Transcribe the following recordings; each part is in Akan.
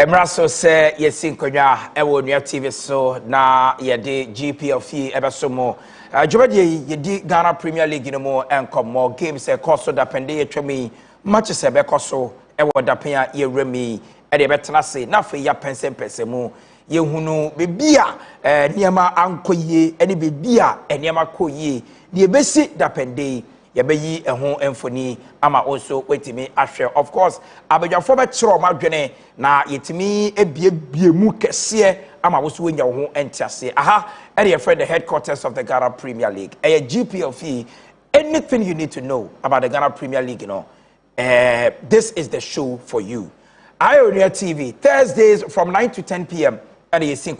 Emraso se yesin konwa ewo Nua TV so na yede GPL Fie ebesomo jobade yedi Ghana Premier League no mo enkomo games e koso dapende yetwemi matches e be koso ewo dapen a yewremi e de betena se na fe ya pensempensemu yehunu bebia niema ankoyie ene bebia niema koyie de besi dapende yabeyi ehon emfoni ama also wetimi ahwe of course abadwafo be kire o madwene na yetimi ebiemu kese ama woso wenya ho entiase aha ere friend the headquarters of the Ghana Premier League GPL Fie. Anything you need to know about the Ghana Premier League, this is the show for you. Ionia TV Thursdays from 9 to 10 p.m. and you see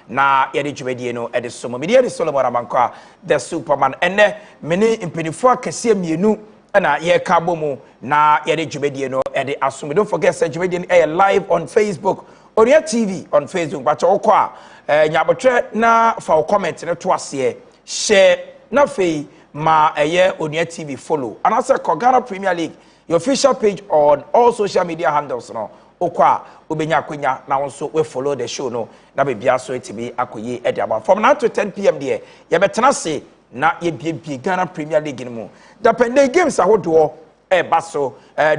na yedi jumedi no edi somo media di Solomon Amankwa the Superman ene many impedifo kese mienu na ye kabomu na yedi jumedi no edi asumi. Don't forget say jumedi live on Facebook, Ionia TV on Facebook. But okwa nyabotre na fa comment ne to ase share na fe ma Ionia TV follow and also Ghana Premier League your official page on all social media handles no okwa ubenya kwenya na wonso we follow the show no na bebia so etibi akoye ediaba from 9 to 10 p.m. there ye betena se na ye bie Ghana Premier League no depende games ahodo baso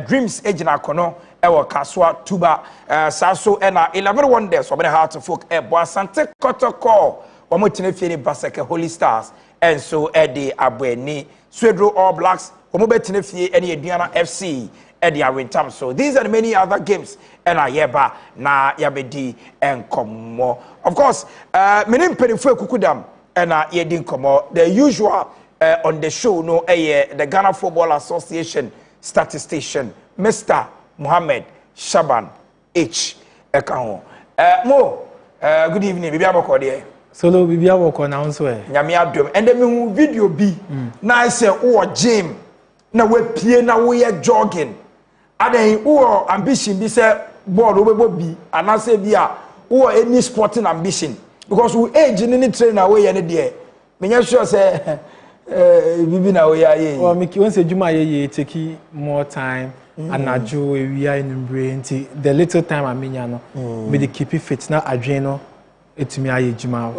dreams ejina kono ewo kaswa tuba saso na 11 wonders obe heart of folk bo asante kotoko omo tinefie ni baseke Holy Stars and so edi abweni Swedro All Blacks omo betinefie eni Aduana FC wintam. So these and many other games and ayeba na yabedi enkomo. Of course, menim penifo kukudam and yedi enkomo. The usual on the show no the Ghana Football Association statistician Mr. Mohammed Shaban H. Ekaho. Mo good evening. Bibi aboko there. Solo bibi aboko na onso e. Nyame adom. And then video bi na say o gym na we pie na we jogging. Aden who ambition be say board obebo bi anase bi a who any sporting ambition because we age ni train away any there menya sure say bibi na we aye o me ki won say juma ye take more time anajo we are in brain the little time amenya no me dey keep it fit na adwen no etumi aye juma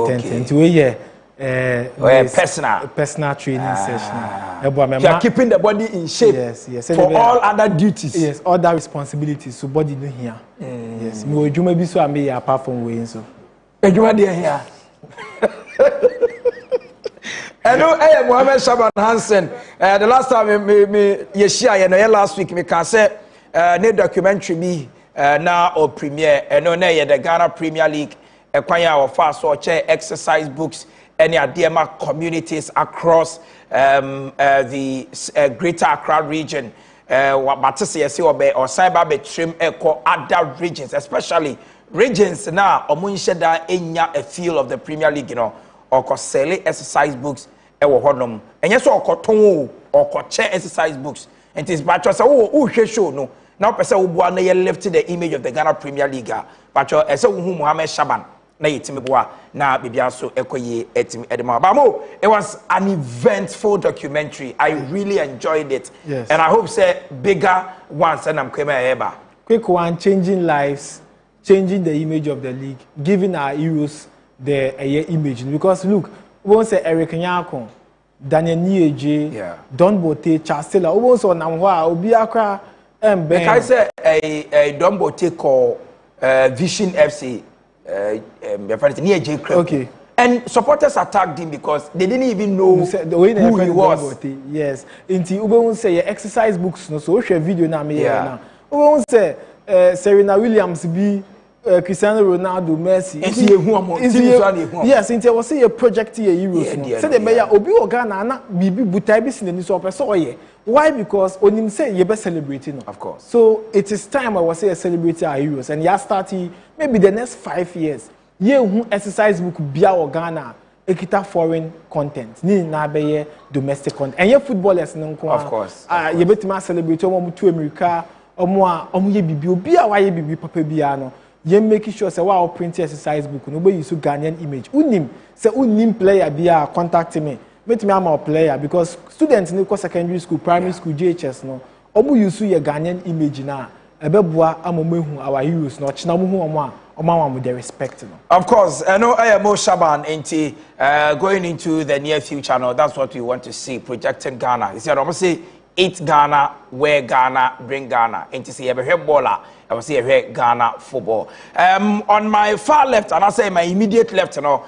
intent we here personal training session. You are keeping the body in shape. Yes. For all other duties. Yes, all that responsibilities. So body no here. Yes. Me ojuma bi so am here apart from way so. Ojuma dey here. Hello, Mohammed Shaban Hansen. The last time me yeshia ye last week me can say ne documentary bi na or premiere no na ye the Ghana Premier League kwanya of fast so chair exercise books any Adiema communities across the Greater Accra region. But say or cyber be trim echo other regions, especially regions now omunsheda enya a feel of the Premier League, or sell exercise books ewo hodom. And yes, or koton or chair exercise books. And it is but show no. Now person who na lifted the image of the Ghana Premier League. But as Mohammed Shaban. Na yetimi boa na bibia so ekoye etimi edema bamo. It was an eventful documentary. I really enjoyed it. Yes. And I hope say bigger ones and I'm coming eba. Quick one, changing lives, changing the image of the league, giving our heroes the image. Because look, we won't say Eric Nyakon, Daniel Nieje, Don Bote, Chastela, we won't say Namwa, Obiakra, I say a Don Bote called Vision FC. Okay. And supporters attacked him because they didn't even know who he was. Yes. Inti ube won say exercise books no so we share video na me na. Ube won say Serena Williams be Cristiano Ronaldo, Messi. Yes, inti was say a project here Euros. Say the mayor obi Ghana na bibi butai bi sin ni so person oye. Why? Because onim say you be celebrating. Of course. So it is time I was say celebrating our heroes and ya starting maybe the next 5 years. Ye who exercise book bia or Ghana ekita foreign content. Ni na be domestic content. And ye footballers nko. Of course. Ye betima celebrate omo to America omo ye bibi obi a wa ye bibi papa bia no. Ye make sure say wa print exercise book no be use Ghanaian image. Unim say unim player bia contact me. Make me am a player because students in secondary school, primary school, JHS no. Obu use your Ghanaian image na ebeboa amomehu our heroes no china mu hu omo with the respect no. Of course, I know I am Mo Shaban into going into the near future now. That's what we want to see, projecting Ghana. You see, I almost say eat Ghana, wear Ghana, bring Ghana. And to see every baller, I will see every Ghana football. On my far left, and I say my immediate left, you know,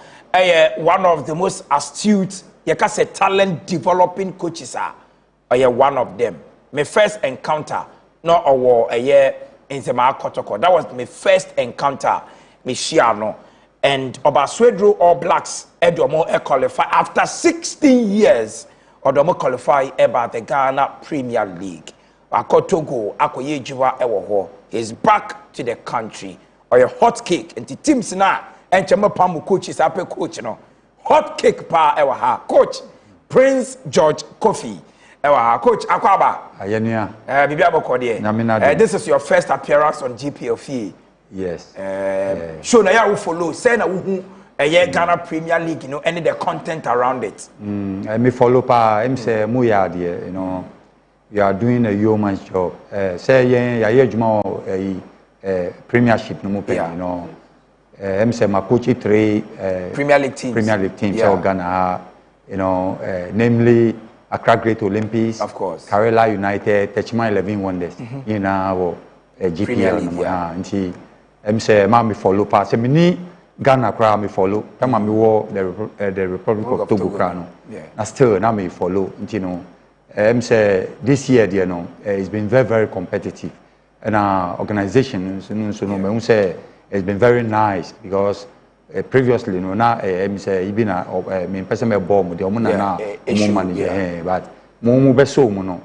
one of the most astute, you can say talent developing coaches are one of them. My first encounter, not a war, a year in Zema Kotoko. That was my first encounter, Michiano. And Obaswedro All Blacks, Edomo qualify after 16 years. Odomo qualify about the Ghana Premier League. Akotogo, Akoye Jiwa Ewoho is back to the country. Or a hot cake, and the teams now, and Chamapamu coaches, Ape coach, you know. Hot cake pa Ewaha. Coach, Prince George Kofi. Coach Akwaba. This is your first appearance on GPL Fie. Yes. So now you follow. Say na who Ghana Premier League, you know, any the content around it. Me follow pa. Say muya dear, you know, you are doing a yeoman's job. Say yeah juma Premiership no more, you know. Say my coach 3 Premier League teams. So Ghana, you know, namely. Accra Great Olympics, of course. Kerala United, Techma 11 Wonders. You know, GPL. Nti, say, "Mami follow pass." Me ni Ghana Accra me follow. Tama me wo the Republic of Togo Krano. Na still na me follow. Nti no, say this year, you know, it's been very very competitive, and our organization, so no, me say it's been very nice because. Previously, no, na say you been me person me ball mu de omo na manager but mo be so mu no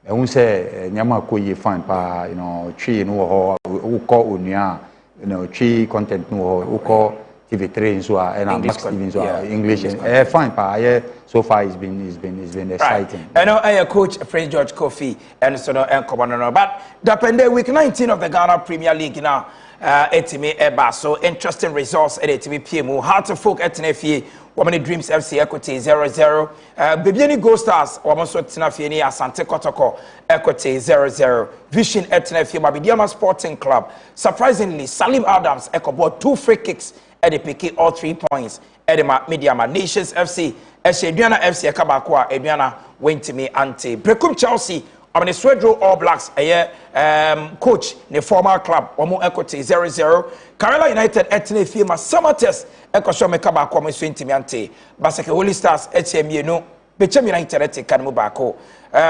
e say nyama ko ye fine pa you know tree no ho wo call onua you know tree content no ho wo call TV3 so and Max TV so English fine pa so far it's been exciting. I know I coach Prince George Kofi and so no and but depende week 19 of the Ghana Premier League now. Etime eba so interesting results at etime PMU Heart of Folk etnefie woman Dreams FC equity 0-0 Bibiani Gold Stars woman so tenafie ni Asante Kotoko equity 0-0 Vision etnefie Mabidiama Sporting Club surprisingly Salim Adams ecobo 2 free kicks at the PK all 3 points at the Mediama Nations FC Eduana FC ekabakwa Eduana went to me ante Brekum Chelsea I'm the Swedro All Blacks, coach, the former club, Omo Equity 0-0. Kerala United, Etne Firma, Summer Test, Echo Show Mekaba, Kwame Swintimiante, Basake Holy Stars, HMU, no, Bechem United, Kanmubako,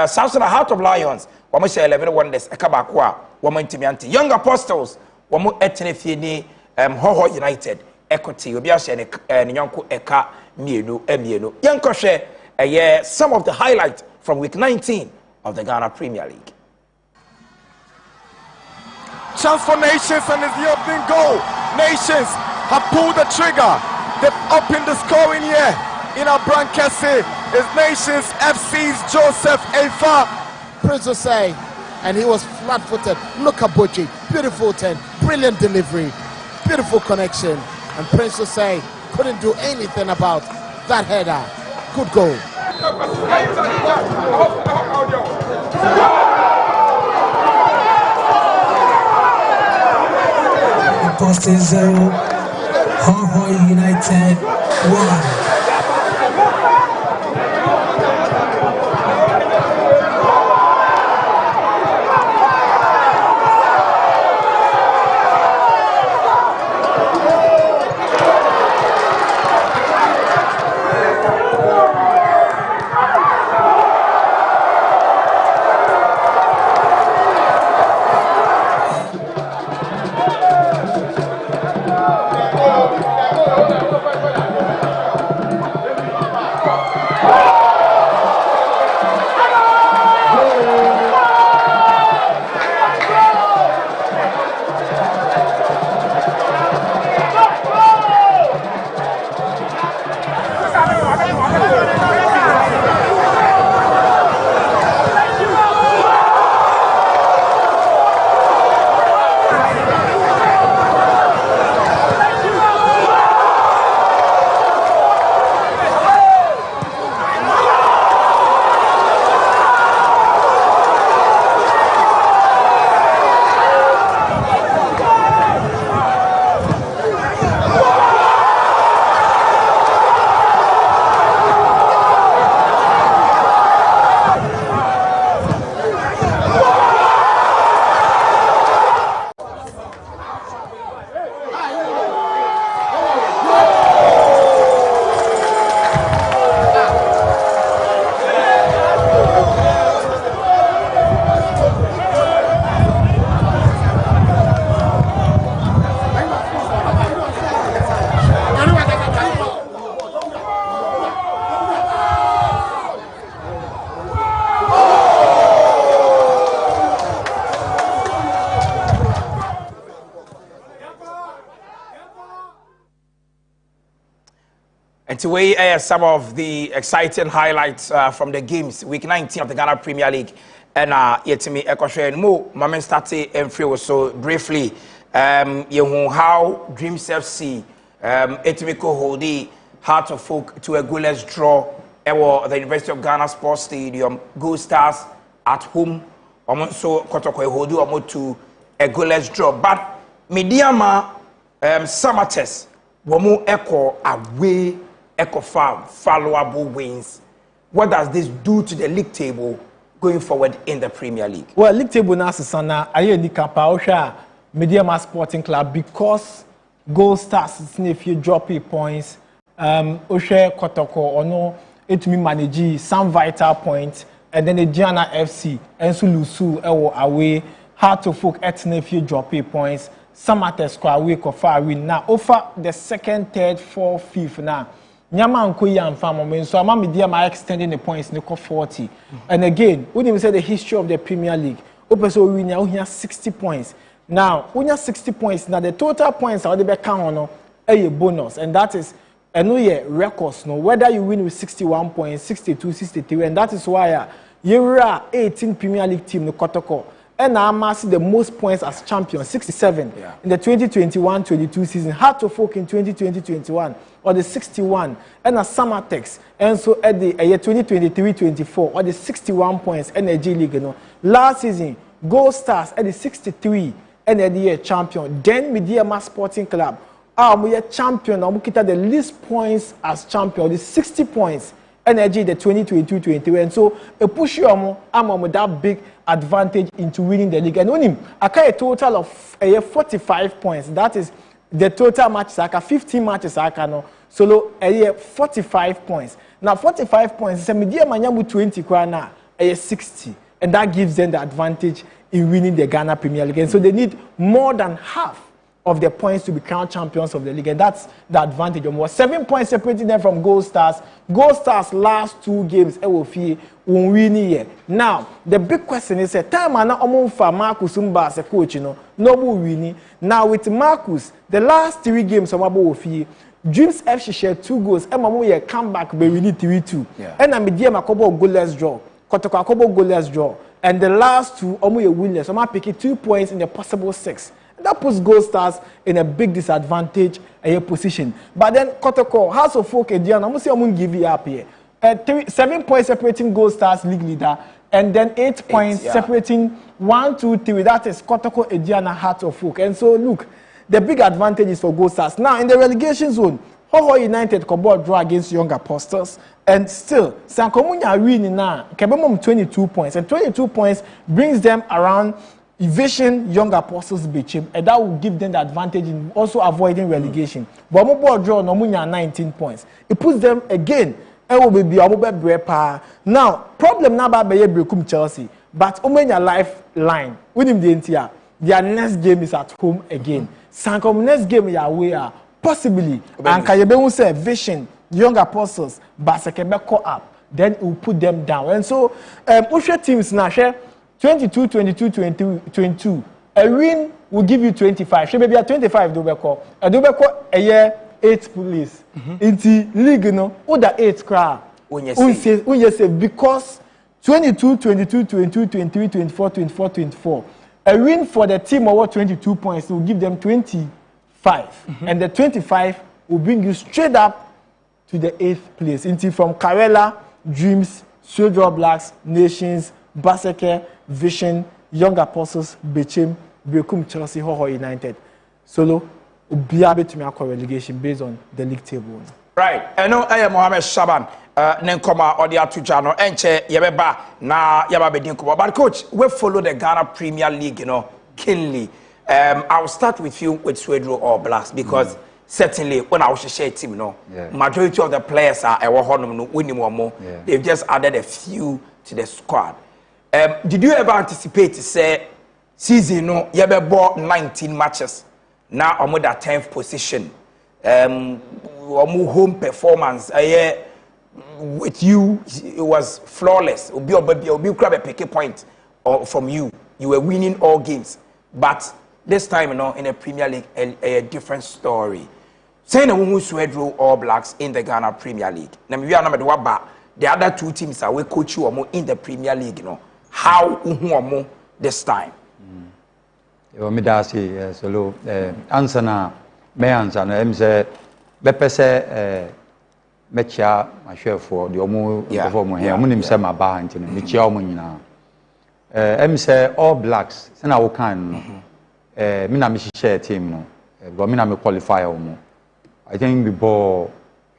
Samson Heart of Lions, Wamusha 11 Wonders, Ekabakwa, Woman Timiante, Young Apostles, Womo Etne Fini, Hoho United, Equity, Obiasha and Yonko Eka, Mienu, Young Koshe, some of the highlights from week 19. Of the Ghana Premier League. Chance for Nations and it's the opening goal. Nations have pulled the trigger. They've opened the scoring here in our Brankese. It's Nations FC's Joseph Afa. Prince Osei, and he was flat-footed. Look at Boji, beautiful 10, brilliant delivery, beautiful connection. And Prince Osei couldn't do anything about that header. Good goal. Boston 0, Hong Kong United 1. Into way some of the exciting highlights from the games week 19 of the Ghana Premier League. And yet to me, Ekoshe Mo, Mama started and free so briefly. You know how Dreams FC, Etimiko Holdi, Heart of Folk to a goalless draw. Ewo the University of Ghana Sports Stadium, Go Stars at home. So Kotoko Holdi omo to a goalless draw. But Mediama Samates, Womo Echo away. Followable wins. What does this do to the league table going forward in the Premier League? Well, league table now Sana Ayedi Kapaosha Mediama Sporting Club because Gold Stars if you drop points, Oshe Kotoko ono it me manage some vital points and then the Giana FC and Sulusu ewo away hard to folk etne if you drop points. Some at the square week of far win now offer the second, third, fourth, fifth now. Nyama Nkoya and Farmer, so I'm media my extending the points in the 40. And again, we didn't say the history of the Premier League. Open so we now have 60 points. Now, when you have 60 points, now the total points are the back on a bonus, and that is a new year records. No, whether you win with 61 points, 62, 63, and that is why you are 18 Premier League team no Kotoko. And now see the most points as champion, 67 in the 2021-22 season. Hard to folk in 2020-21 or the 61 and a summer text. And so at the year 2023-24 or the 61 points energy league. You know. Last season, Gold Stars at the 63 and at the year champion. Then Mediama Sporting Club, we are champion. We get the least points as champion, the 60 points. Energy the 2022-23 and so a push you with that big advantage into winning the league and winning a total of 45 points. That is the total matches 15 matches solo a year 45 points. Now 45 points is a medium manyamu 20 kwana a 60 and that gives them the advantage in winning the Ghana Premier League and so they need more than half of the points to be crowned champions of the league, and that's the advantage. Almost 7 points separating them from Gold Stars. Gold Stars' last 2 games, Fie won win here. Now, the big question is, time and for Marcus Umba as a coach, no winning. Now with Marcus, the last 3 games of Fie, Dreams FC shared 2 goals. Emma come back, but we need 3-2. And I'm a Makobo goalless draw. Kotoko Akobo goalless draw. And the last 2, winless. So I'm picking 2 points in the possible 6. That puts Gold Stars in a big disadvantage position. But then Kotoko, House of Folk, I'm going to give you up here. 7 points separating Gold Stars league leader, and then 8 points separating 1, 2, 3. That is Kotoko, Ediana, Heart of Folk. And so look, the big advantage is for Gold Stars. Now in the relegation zone, Hoho United could draw against Young Apostles, and still Sankomunya winning now. Kebemom 22 points, and 22 points brings them around Vision Young Apostles Bichim, and that will give them the advantage in also avoiding relegation. But Mobo draw Nomunya 19 points. It puts them again. Now, problem now by Brekum Chelsea, but Omenya lifeline with him the entire. Their next game is at home again. Sankom next game is away possibly. And Kayebe say Vision Young Apostles, but Sekebe call up. Then it will put them down. And so, Usher teams now share 22, 22, 22. A win will give you 25. She may be at 25 Dobeko. A Dobeko a year 8 police. Into league no. Oda 8 cry. When you say because 22, 22, 22, 23, 24, 24, 24. A win for the team over 22 points will give them 25. And the 25 will bring you straight up to the 8th place. Into from Karela, Dreams, Soldier Blacks, Nations, Baseke, Vision, Young Apostles, Bichim, Brekum Chelsea, Hoho United. Solo, Ubiabe to me a relegation based on the league table. Right. I know I am Mohamed Shaban. Nenkoma or the Atujano, Enche, Yabeba, na Yababedinko. But coach, we follow the Ghana Premier League, you know, keenly. I'll start with you with Swedro or Blacks because certainly when I was a share team, you know, majority of the players are winning one more. They've just added a few to the squad. Did you ever anticipate to say season no you ever bought 19 matches now I'm with that 10th position home performance with you it was flawless obi grab a pick point from you were winning all games but this time you know in a Premier League a different story saying a woman swedro All Blacks in the Ghana Premier League. Now we are number one, but the other two teams are we coach you or in the Premier League, you know. How more this time? You me da say solo answer na me answer na em say be pese mechia ma hwefo de omo perform here omo nim say ma ba ntino me chia omo nyina em say All Blacks say na wo kan no me na me share team no go me na me qualify omo I think we bought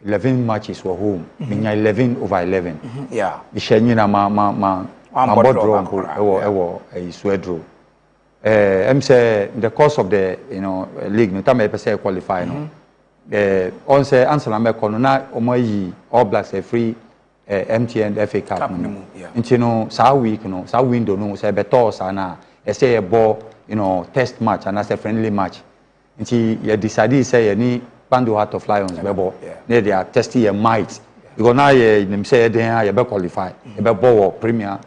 11 matches were home me 11 over 11 yeah me share nyina ma bodro ewo swedro I'm say in the course of the league no time I say qualify no on say answer na me kono na omoyi All Blacks a free MTN FA Cup no nti no sa week no sa window no say beto sa na say a ball test match and as a friendly match nti you decide say any Bando Heart of Lions bebo they are testing your might because now you say then you be qualify you be ball premier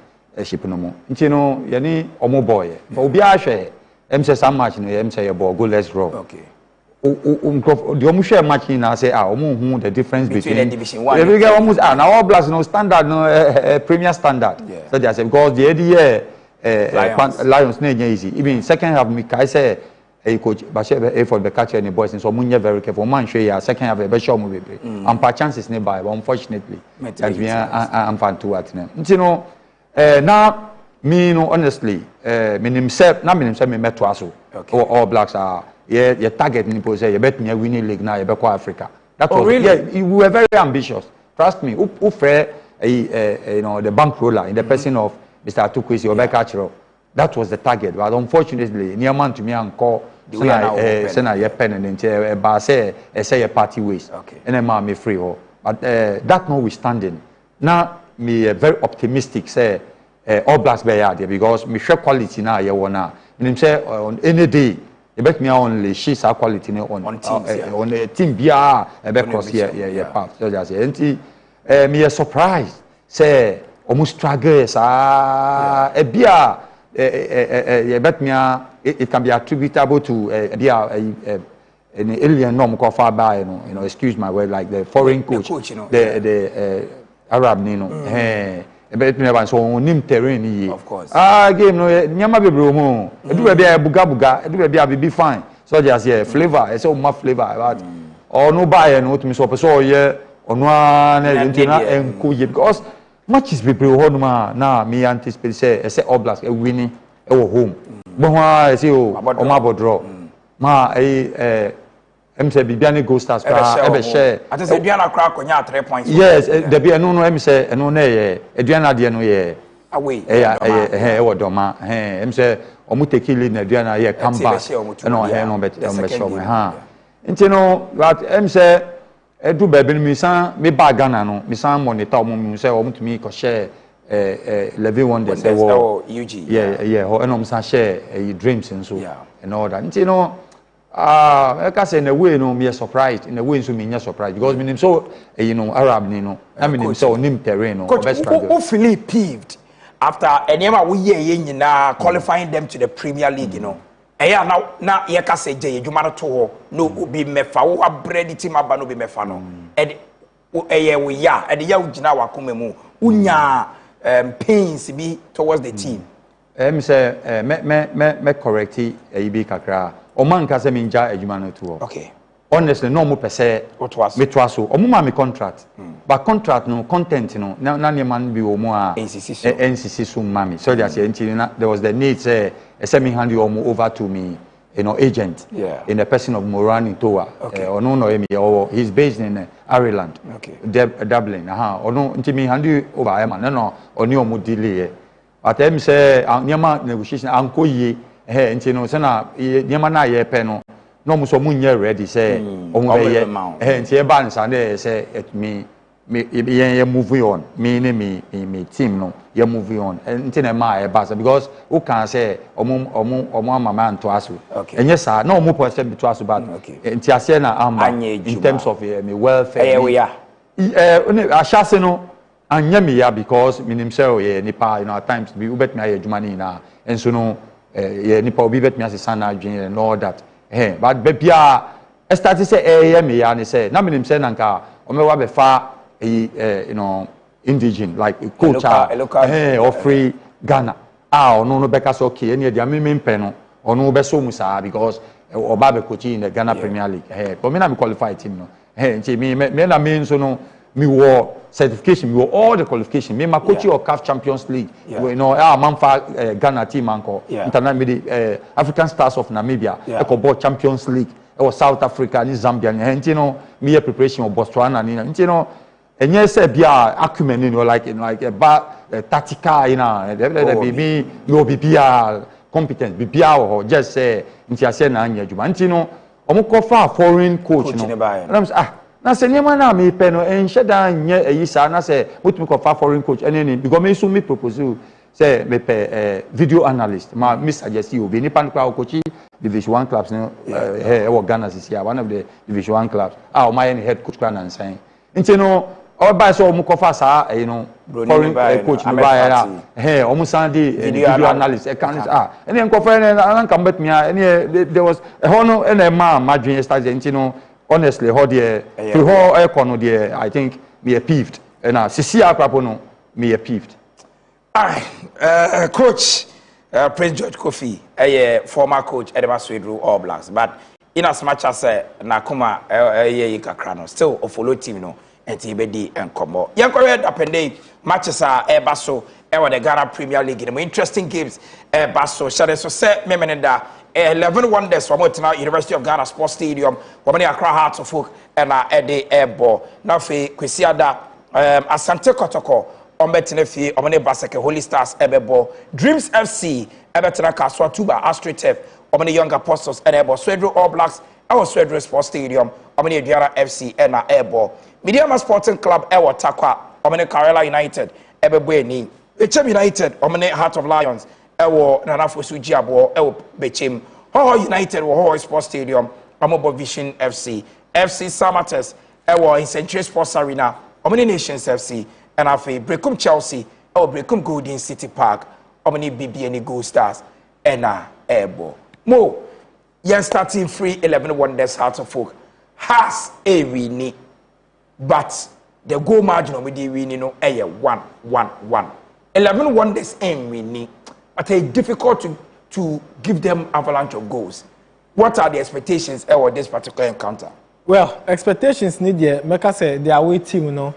ship no mo nti no ye ni omo boy but obi a hwe em say some match no em say your ball goalless draw okay the omo share match na say omo hu the difference between the division 1 every guy almost now All Blacks no standard no premier standard so they say because the year Lions na easy even second half me kai say coach Bashe for the catcher and the boys and so munya very careful man show ya second half be show mo be and per chances nearby but unfortunately that we am fan to at them you know now me no honestly me himself na me himself me meto aso All Blacks are your target ni po say you bet me winning league now you be call Africa that was really? Yeah we were very ambitious trust me who fair the bankroller in the person of Mr. Atukwesi Obekachiro that was the target but unfortunately near man to me and call say your pen and ba say a party waste and then me free ho but that notwithstanding now me very optimistic say All Blacks be there because me share quality na ye wona menim say on any day you bet me only she sa quality on the team bia e be cross here path so just say me surprised say almost struggle sa e bia you bet me it can be attributable to an alien norm called far by excuse my word like the foreign coach the Arab bet me so nim terrain of course game no nyama bebro mu edu be bia buga edu be bia be fine so just here flavor e say o flavor but no buy no to me so person ye ono na entina enko ye because matches bebro ho no na me anticipate say All Blacks e winning e wo home bo ho say o ma draw ma em say bibia go stars ka e be share ati say duana kra konya 3 points yes the bia no em say no na ye duana de no ye away e wo doma em say omu take lead na duana ye come back no bet show me nti no but em say edu ba bi mi san me ba Ghana no mi san monitor omu say omu tumi ko share Levin one day say wo UG ho enom san share dreams and so and all that nti no I can say in a way no me surprised in a way so me surprised because me so Arab ni no I mean so nim terrain no best who feel peeved after enema we ye nyina qualifying them to the Premier League na ye ka say je adwuma no to ho no obi mefa wo abredi team aba no bi mefa no ye we ya e de ya ugina wakoma mu unya pains be towards the team me say me correct e bi kakra o man ka say me nja adwuma no to ho okay honestly no mo pese me to aso o mo ma me contract but contract no content no na ne man bi o mo a NCC so mami so there say there was the need say me hand you over to me agent in the person of Moran Toa or no he's based in Ireland Dublin or no me hand you over no oni omo delay but them say nyama negotiation anko ye no say na nyama na ye pe no no so munye ready say omo be ye nti e ban sa na say me moving on me team no you moving on nti na ma e ba because who can say omo mama nto aso enye sa na omo po say to aso but nti ase na amba in terms of me welfare we are ashase no anya me ya because me himself ye nipa at times be ubet me aye adwuma ni na enso no ye nipa obi bet me ase sana adwen and all that but bebia start say me ya ne say na menim say nanka o me wa be fa you know indigene like a coach of free Ghana no beka so okay any dia me mpe no ono be so musa because oba be coach in the Ghana Premier League but me na me qualify team no nti me na me so no me war certification me all the qualification me ma coach of CAF Champions League you know man fa Ghana team anko international African Stars of Namibia e ball Champions League e was South Africa ni Zambia ni nti no me preparation of Botswana ni nti no enye say bia acumen you know like a tactical you know be no bia competence bia or just say nti ase na anya juma nti no omo ko fa foreign coach no na se nyema na me pe no enhye da nye ayisa na se mutumi ko fa foreign coach any because me so me propose say me pe video analyst ma me suggest you be ni pan kwa coach Division 1 clubs no Ghana this year one of the Division 1 clubs o my head coach plan and saying nti no o ba so omo ko fa sa you know foreign coach no ba ya omo san di video analyst can any nko fa na kan bet me there was no na ma madwin start nti no honestly how the econo there I think me peeved and sisi akrapo no me peeved coach Prince George Kofi former coach Edema Swedru All Blacks but in as much as na kuma kakra no still o follow team no enti be di enkomo yankore apende matches eba so the Ghana Premier League no interesting games eba so share so say memeneda 11 wonders from University of Ghana Sports Stadium wamani Accra Hearts of Oak and Eddie Airball na fe kwesiada Asante Kotoko ombetene fie omane Baseke Holy Stars ebebo Dreams FC ebetena Kaswa Tuba Astritef omane Young Apostles and Airball Swedru All Blacks our Swedru Sports Stadium omane Diara FC and Airball Mediama Sporting Club ewo Takwa omane Karela United ebebo eni Echem United omane Heart of Lions ewo Nanafo Sujiabo ewo Bechem Ho United wo Sports Stadium Amobo Vision FC Samates ewo in Century Sports Arena omane Nations FC and afi Brekum Chelsea ewo Brekum Golden City Park omane BBN Gold Stars and Airball mo yen starting free 11 wonders Heart of Oak has a winning but the goal margin of the winning no 1-1-1 11 wonders and winning but it's difficult to give them avalanche of goals. What are the expectations for this particular encounter? Well, expectations need make us say the away team, you know,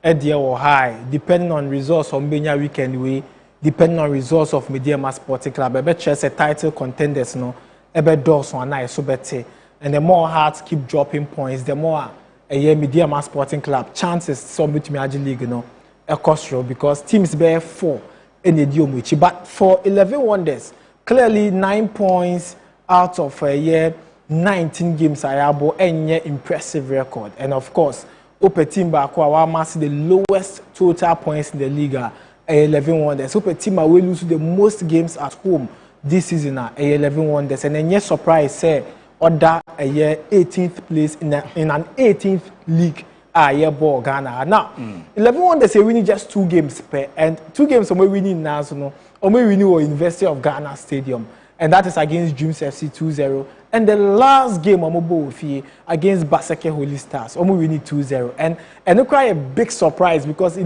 or high, depending on results on Benya weekend way, depending on results of Mediama Sporting Club. I bet chess a title contenders, no, ebe doors on nice so better. And the more hearts keep dropping points, the more a year Mediama Sporting Club chances submit to Major League, you know, a cost because teams bear 4. But for 11 wonders, clearly 9 points out of a year, 19 games I have and impressive record. And of course, Ope Timba Kwawama the lowest total points in the league, 11 wonders. Ope Timba will lose the most games at home this season, 11 wonders. And then yes, surprise, say, order a year 18th place in an 18th league. Ball Ghana. Now, 11 wonders say winning just 2 games per, and 2 games we winning now, so no, or we winning or University of Ghana Stadium, and that is against Dreams FC 2-0. And the last game Omobo Fie against Baseke Holy Stars, we winning 2-0. And it quite a big surprise because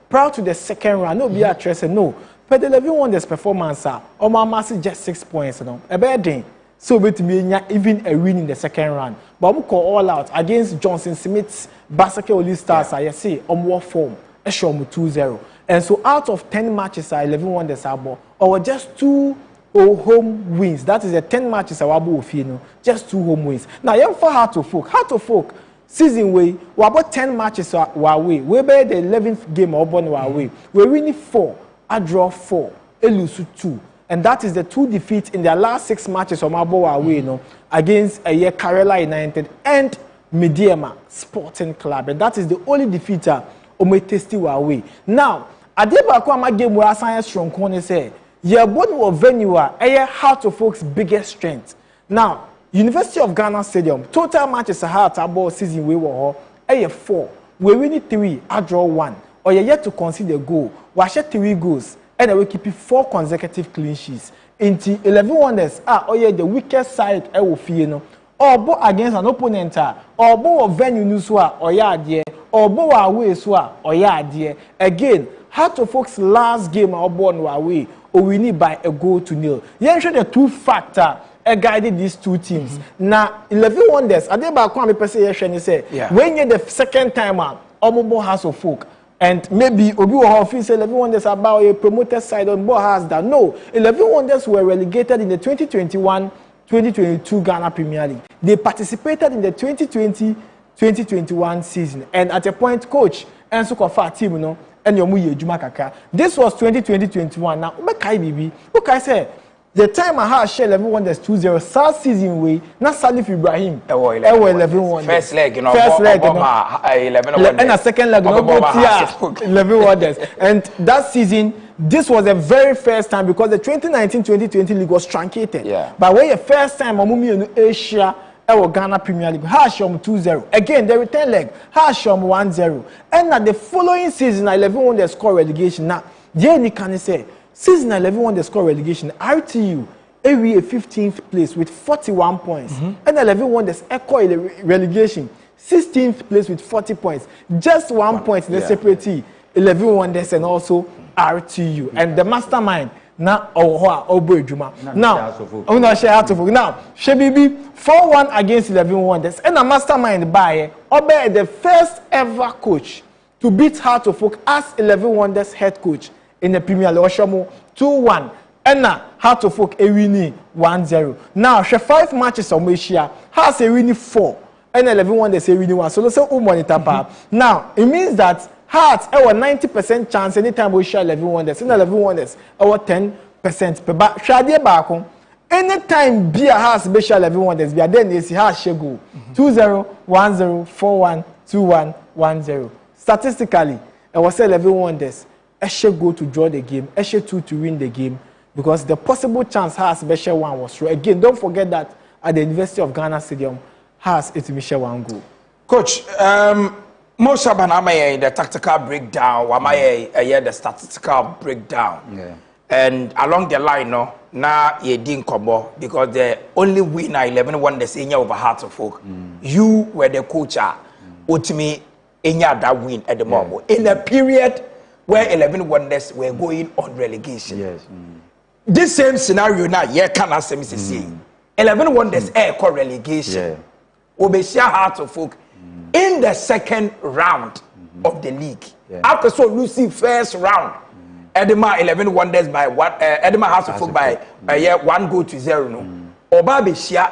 prior to the second round, no be a no, but the 11 wonders performance Omama just 6 points, a bad thing. So even a win in the second round. But we call all out against Johnson Smith's Basake Holy Stars. I say war form. 2-0. And so out of 10 matches, 11 wonders or just 2 home wins. That is the 10 matches just 2 home wins. Now you for Heart of Oak season way we about 10 matches away. We bear the 11th game away. We winning 4, I draw 4, I lose 2. And that is the 2 defeats in their last 6 matches on Mabo away, against Karela United and Mediama Sporting Club. And that is the only defeater Ometesti away. Now, Adebakwa game where Science strong corner say, Yabon venue Heart of Oak's biggest strength. Now, University of Ghana Stadium, total matches Heart about season we were 4. We win 3, I draw 1. Or you yet to concede a goal. We share 3 goals. And we keep 4 consecutive clean sheets. Into 11 wonders, the weakest side I will feel or bo against an opponent or bo venue nuswa or yadie or bo away swa or yadie. Again, Heart of Oak's last game or born away or we need by a goal to nil. You ensure the two factor guided these two teams. Now 11 wonders. I did about Kwame Pese say when you're the second timer, Omobo Heart of Oak. And maybe Obi Ohofin say 11 Wonders about a promoted side on board has that. No, 11 Wonders were relegated in the 2021-2022 Ghana Premier League. They participated in the 2020-2021 season. And at a point, coach Enso Kofa team, you know, and Yomu Yejuma Kaka. This was 2020-21. Now, Ubekai Bibi, okay, say the time I had share 11 Wonders 2-0 South season way, not Salif Ibrahim. 11 Wonders. First leg, you know. First leg, you know. 11 Wonders. And a second leg, you know. 11 Wonders. And that season, this was the very first time because the 2019-2020 league was truncated. Yeah. But when the first time, Omumi in Asia, Ghana Premier League, Hasham 2-0. Again, the return leg, Hasham 1-0. And at the following season, 11 Wonders score relegation. Now, Jenny can say. Season 11 won the score relegation. RTU, every 15th place with 41 points. And 11 won the echo relegation. 16th place with 40 points. Just 1 point in the separate T. 11 won this and also RTU. And the mastermind, now Obo Juma. Now, I'm not share out of now. Shebibi 4-1 against 11 wonders. And a mastermind by Obe the first ever coach to beat Heart of Oak as 11 wonders head coach. In the Premier League, Oshomo 2-1. And now, Heart of Oak, winning 1-0. Now, she 5 matches of Malaysia has a winning 4. And 11 wonders a winning 1. So let's say monitor. Now, it means that Heart our 90% chance anytime we share 11 wonders. And 11 wonders our 10%. But Shadi Bako, anytime Bia has special 11 wonders, Bia then they see Heart share go 2-0, 1-0, 4-1, 2-1, 1-0. Statistically, I was 11 wonders. Eshe go to draw the game, Eshe 2 to win the game, because the possible chance has Eshe 1 was true. Again, don't forget that at the University of Ghana Stadium has it Eshe 1 goal. Coach, most of the tactical breakdown, the statistical breakdown. Yeah. And along the line, no, now you didn't come because the only winner 11 won the senior over Heart of Oak. You were the coach, ultimately, in that win at the moment. In a period where 11 wonders were going on relegation. Yes. This same scenario now, can I say, 11 wonders air call relegation. Obesia Heart of Oak in the second round of the league. After so losing first round, Edema 11 wonders by what? Edema Heart of Oak by 1 goal to 0. No, Obabesia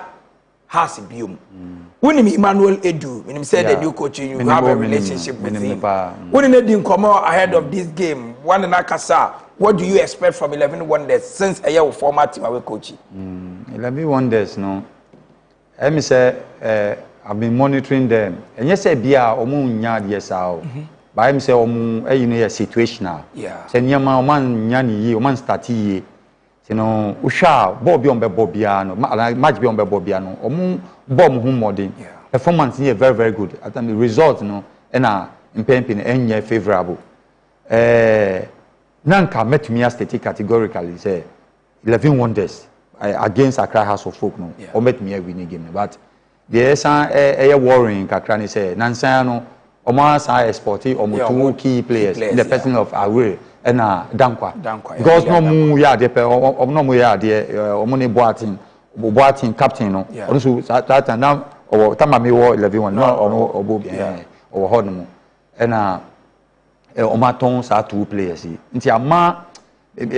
has a biome. When Emmanuel Edu, when he said the new coach, you have a relationship with him. When he didn't come out ahead of this game, one and Akasa, what do you expect from 11 wonders since a year of former team away coaching? 11 wonders, no. Let me say, I've been monitoring them. And yes, I be a omun yard yes out. But I'm say omun you know situational. Yeah. Say nyama oman nyani ye oman start ye. You know, usha Bobby on Bobiano, match beyond Bobiano, or bomb home modding. Performance here very, very good. I think the result, you know, and in painting any favorable. Nanka met me as categorically say 11 wonders against Accra House of Folk, no, or met me a winning game. But there's a worrying Kakrani say, Nansano, Omar Sai Sporty, or two key players in the person of Away. And Dankwa. Because no more ya de no more ya de omoni boating captain no. Also that and now or tamami wo 11 no or bobi or hodmo. And omaton sa 2 players. Nti ama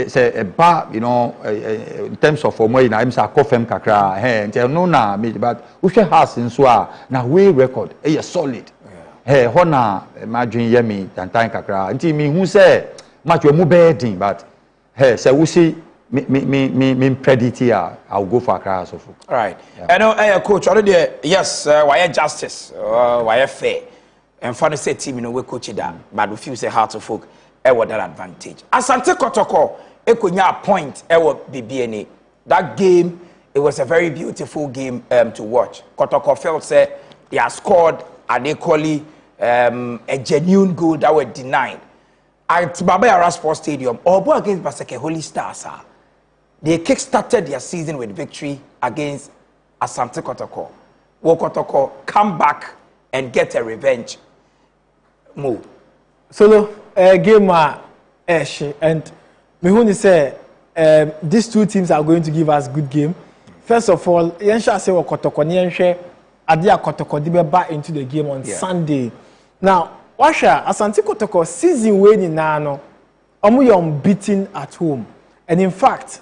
say a bar, you know, in terms of omo na im sa kofem kakra nti no na but we has in so na we record solid. Hey hona imagine yemi tantan kakra. Nti mi hu say match we bedding, but hey, so we see me predict here. I'll go for Accra House of Folk. All right. I know, coach. Already, yes. Why justice? Why fair? And for the same team, you know, we coach that, but we feel say Heart of Folk, what that advantage. Asante Kotoko, ekunya point, BBNA. That game, it was a very beautiful game to watch. Kotoko felt say they had scored and equally a genuine goal that were denied. At Baba Yara Sports Stadium, Obo against Baseke Holy Stars, they kick-started their season with victory against Asante Kotoko. will Kotoko come back and get a revenge move? Solo, game and Mihuni say these two teams are going to give us good game. First of all, Yensha say Kotoko Nyenshe Adia Kotoko dibe back into the game on Sunday. Now, Washa Asante Kotoko season winning now, omu unbeaten at home. And in fact,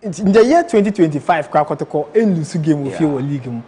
in the year 2025, Kotoko lose game with your league. Since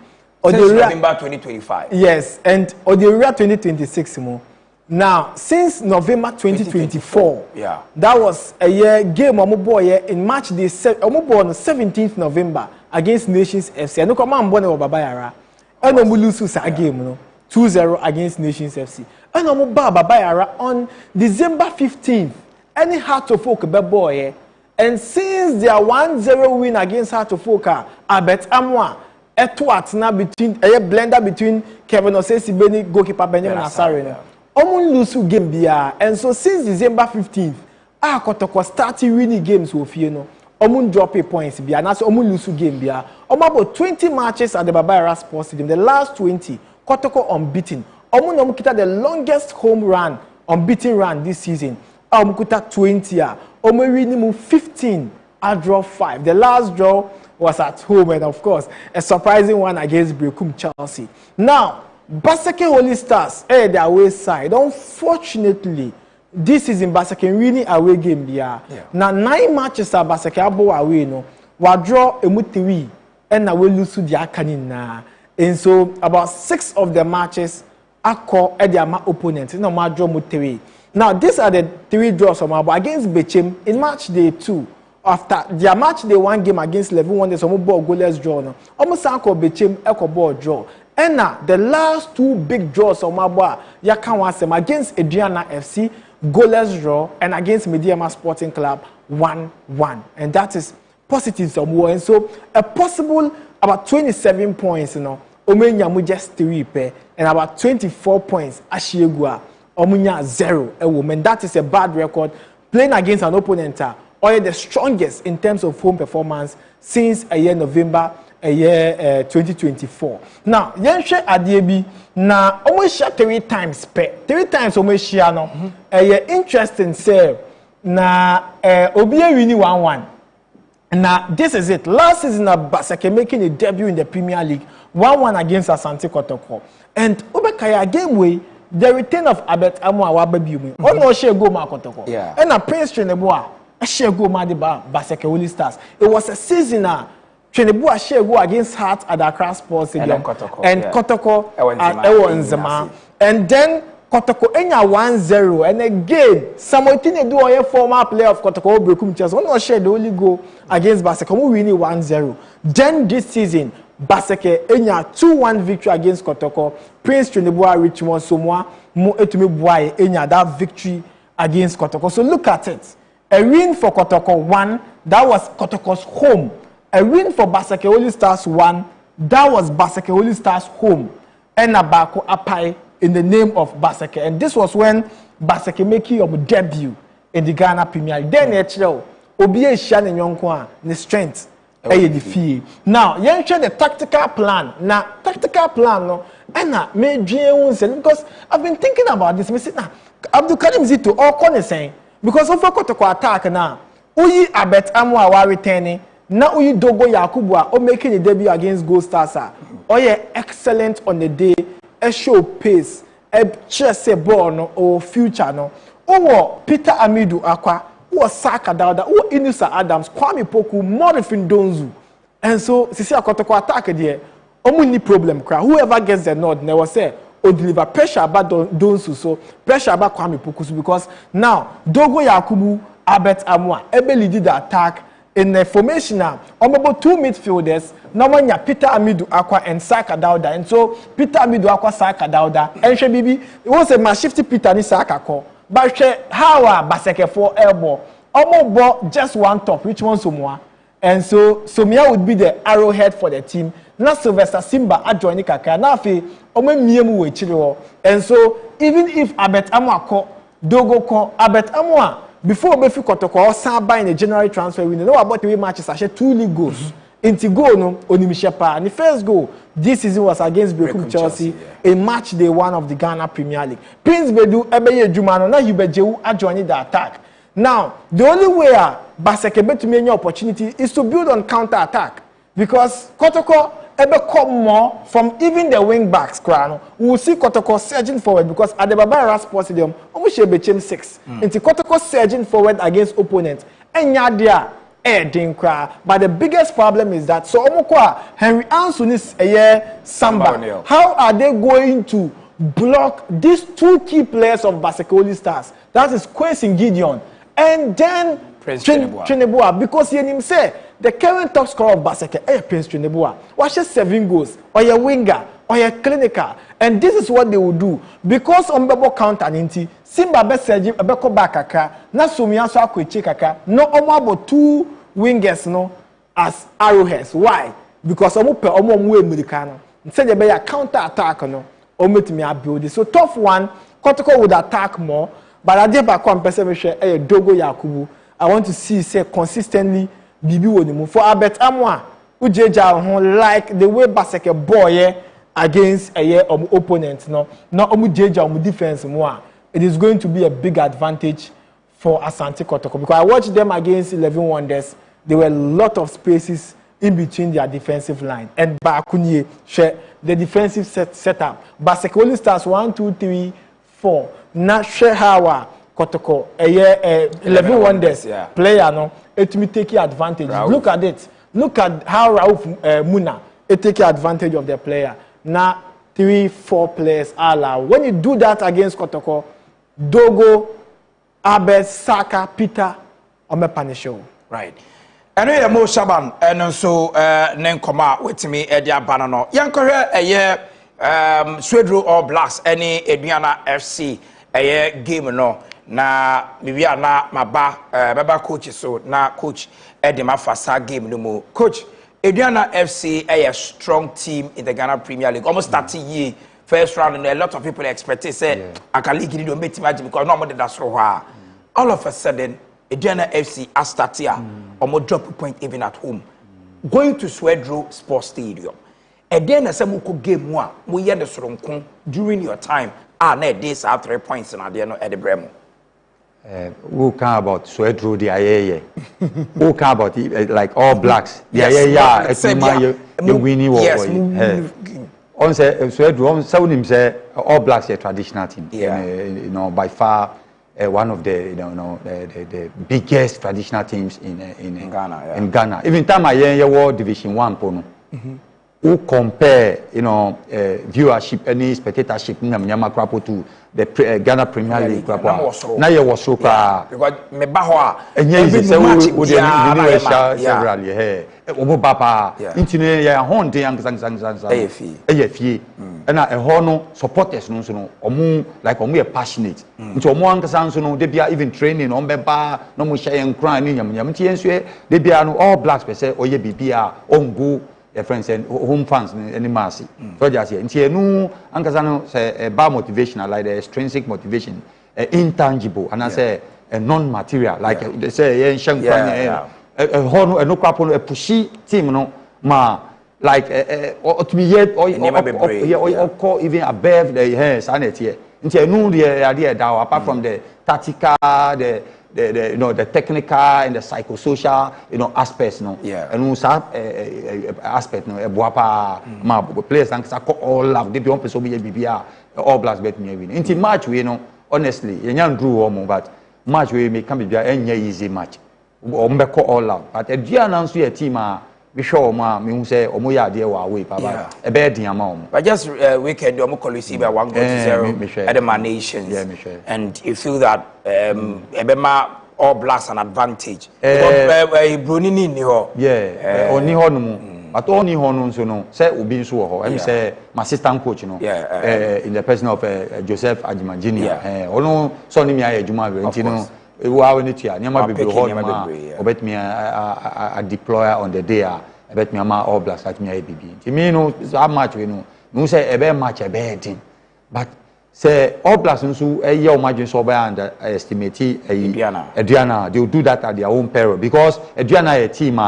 November 2025. Yes, and or the year 2026 more. Now, since November 2024, that was a year game boy in March day on 17th November against Nations FC. I know come on born Babayara. And no lose a game, no 2-0 against Nations FC. And no Babayara on December 15th. Any Heart of Folk boy, and since their 1-0 win against Heart of Folk, I bet Amwa. Etwat na between a blender between Kevin Osesi Beni goalkeeper Benjamin Asare. Omun lose game bia, and so since December 15th, Kotoko starting winning games with you know. Omun drop a points bia, and so Omun lose game bia. About 20 matches at the Babayara Sports Stadium. The last 20, Kotoko unbeaten. Omun kita the longest home run, unbeaten run this season. Omukuta 20 ya. Omun winning 15. I draw 5. The last draw was at home, and of course, a surprising one against Brekum Chelsea. Now, Basake Holy Stars, the away side. Unfortunately, this is in Basake winning away game. Now, 9 matches are Basake abo away. No, we draw a mutiwi, and I will lose to the Akanina. And so, about 6 of the matches are called at their opponents. No, my draw mutiwi. Now, these are the 3 draws of my against Bechem in match day 2. After their match day 1 game against Level 1, there's almost ball goalless draw. No, almost uncle Bechem echo ball draw. And now the last 2 big draws of my boy, Yakan against Adriana FC, goalless draw, and against Mediama Sporting Club 1-1. And that is positive somewhere. And so a possible about 27 points, you know, Omenya just 3 pair, and about 24 points Ashiegua, Omunya 0 a woman. That is a bad record playing against an opponent or the strongest in terms of home performance since a year November. A year 2024. Now, Yenshe Adiebi na almost share 3 times per 3 times almost share no. A year interesting say na Obiye winning 1-1. Now this is it. Last season Basake making a debut in the Premier League 1-1 against Asante Kotoko. And Obekaya game way the return of Abet Amu Awababiumi. Oh no share go ma Kotoko. And a Prince Cheneboa a share go ma de Basake Holy Stars. It was a season Chenebua share go against Heart at Accra Sports Stadium and Kotoko at Ewanzema. And then Kotoko enya 1-0 and again Samotine do a former player of Kotoko Brekum Chelsea. One share the only goal against Basake. We winning 1-0. Then this season Basake enya 2-1 victory against Kotoko. Prince Chenebua Richmond Somwa mo etumi boy enya that victory against Kotoko. So look at it. A win for Kotoko 1. That was Kotoko's home. A win for Basake Holy Stars 1. That was Basake Holy Stars home. And Abako Apai in the name of Basake. And this was when Basake making your debut in the Ghana Premier League. Then Obiye Shan and Yonkwa, the strength. The Fie. Now, you share the tactical plan. Now, tactical plan no. And because I've been thinking about this. Now, Abdul Karim Zito all corner saying because of Kotoko attack now. Uyi Abet Amwa wa returning. Now you Dogo Yakubwa or making a debut against Gold Stars. Oh yeah, excellent on the day. A show pace, a chess a ball no, or future no. Oh Peter Amidu Aqua, or Saka Dauda, or Inusa Adams, Kwame Poku, Morifin Donzu. And so Sisi Akotoko attack there. Only problem cry. Whoever gets the nod never say or deliver pressure about Donzu. So pressure about Kwame Poku because now Dogo Yakubu, Abet Amwa, Ebeli did the attack. In the formation now, about 2 midfielders, no one Peter Amidu Aqua and Saka Dauda. And so Peter Amidu Aqua Saka Dauda and Shebibi, it was a man shifty Peter ni Saka ko. But how Basake for elbow. Almost just one top, which one Somwa. And so Somia would be the arrowhead for the team. Now Sylvester Simba adjoining Kaka. Now fi Miemu Wechiro. And so even if Abet Amwa ko Dogo ko Abet Amwa before Befi Kotoko or Saba in a January transfer window, know about 3 matches, I share 2 league goals. Inti goal no Onimshepa. And the first goal this season was against Bekum Chelsea, a match day 1 of the Ghana Premier League. Prince Bedu Ebeye Jumano na Hibejewu adjoining the attack. Now, the only way Baseke to make any opportunity is to build on counter attack because Kotoko ebe come more from even the wing backs. We will see Kotoko surging forward because at the Baba Sports Stadium, almost be 6. Inti Kotoko surging forward against opponents. Enya but the biggest problem is that so Henry Ansunis Samba. How are they going to block these 2 key players of Baseke Stars? That is Kwesi Gideon and then Trinebua, because he say the current top scorer of Baseke Prince Trinebua. Watch 7 goals or your winger or your clinical, and this is what they will do because on Bebo counter ninety Simba be Sergi Ebeko Bakaka na Sumiaso Akwechi Kaka no omo 2 wingers no as arrowheads. Why? Because omo pe omo mu Americano instead they be a counter attack no omo timi build. So tough one Kotoko would attack more, but I dey back on person share Dogo Yakubu. I want to see say consistently Bibi Wonimu for Albert Amwa ujeja like the way Baseke boy against a opponent no jeja defense more. It is going to be a big advantage for Asante Kotoko because I watched them against 11 Wonders. There were a lot of spaces in between their defensive line and Bakunye share the defensive setup. Baseke Stars 1, 2, 3, 4. Na share how Kotoko 11 Wonders player no it me take advantage. Rauf. Look at it. Look at how Rauf Muna take advantage of the player. Now 3, 4 players are allowed. When you do that against Kotoko, Dogo, Abed, Saka, Peter, Ome punish you. Right. And we are more Shaban and also Nenkoma with me Edia Banano. Young career a year Swedro or Blacks any Ediana FC a year game no. Na bibia na maba baba coach so na coach Edema Fasa game no more. Coach Ediana FC a strong team in the Ghana Premier League. Almost 30 years first round and a lot of people expected say I can league you don't make match because no more that's so hard. All of a sudden Ediana FC has started here almost drop a point even at home. Going to Swedro Sports Stadium. And then a Samuko game one we had the Soronko during your time. Na days have 3 points in at the Bremo. Who care about Swedro the Aye? Who care about like All Blacks? The Aye, you winning war. On say Swedro, on sound say All Blacks a traditional team. You know, by far one of the the biggest traditional teams in Ghana. In Ghana, even time I war Division 1 pono. Who compare, viewership, any spectatorship, to the Ghana Premier League. Now you was so far. Because me bahwa. And yes, we several here. Obo papa. Intine ya honde yang sang. Fie. And a hono supporters no so no. Omu like omu are passionate. Nti omu ang sang so no. They be even training on beba. No mo share and cry ni nyam. Nti enso they be no All Blacks per se oye bibia ongo. Your friends and home fans any mercy. So just here. Nti enu ankasa say bar motivation like the extrinsic motivation, intangible, and I say a non-material like they say hono no kwapo no pushy team no ma like to me yet or even above the hands and it here. Nti enu the idea that apart from the tactical the technical and the psychosocial aspects and aspect boapa ma players and all love they be one person be BBR All Blacks bet me win into match we honestly you drew but match we may come be any easy match all out but a dear announce your team be sure me say omoya dey wa away baba e be dian ma omo but just weekend omo colisi be 1-0 at the Man Nations and you feel that ebema All Blacks an advantage because Brunini ni ho oni ho no mu but oni ho no so no say obi nso wo ho em say my assistant coach no in the person of Joseph Ajimajini ono so ni mi aye adwuma we ntino wa we ni tua nyama bebre ho ma obet me a deployer on the day obet me ma All Blacks at me a bibi nti me no so match we no say e be match e be din but say All Blacks nso ye o margin so by underestimate Ediana they will do that at their own peril because Ediana a team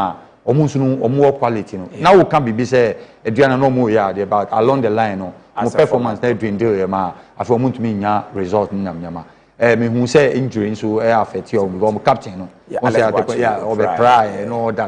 omo nso no omo quality no na wo can be say aduana no mo ya about along the line no mo performance na dwindle ya ma afi omo ntumi nya result nyama me hu say injury nso affect you because captain no yeah, o say o be try no that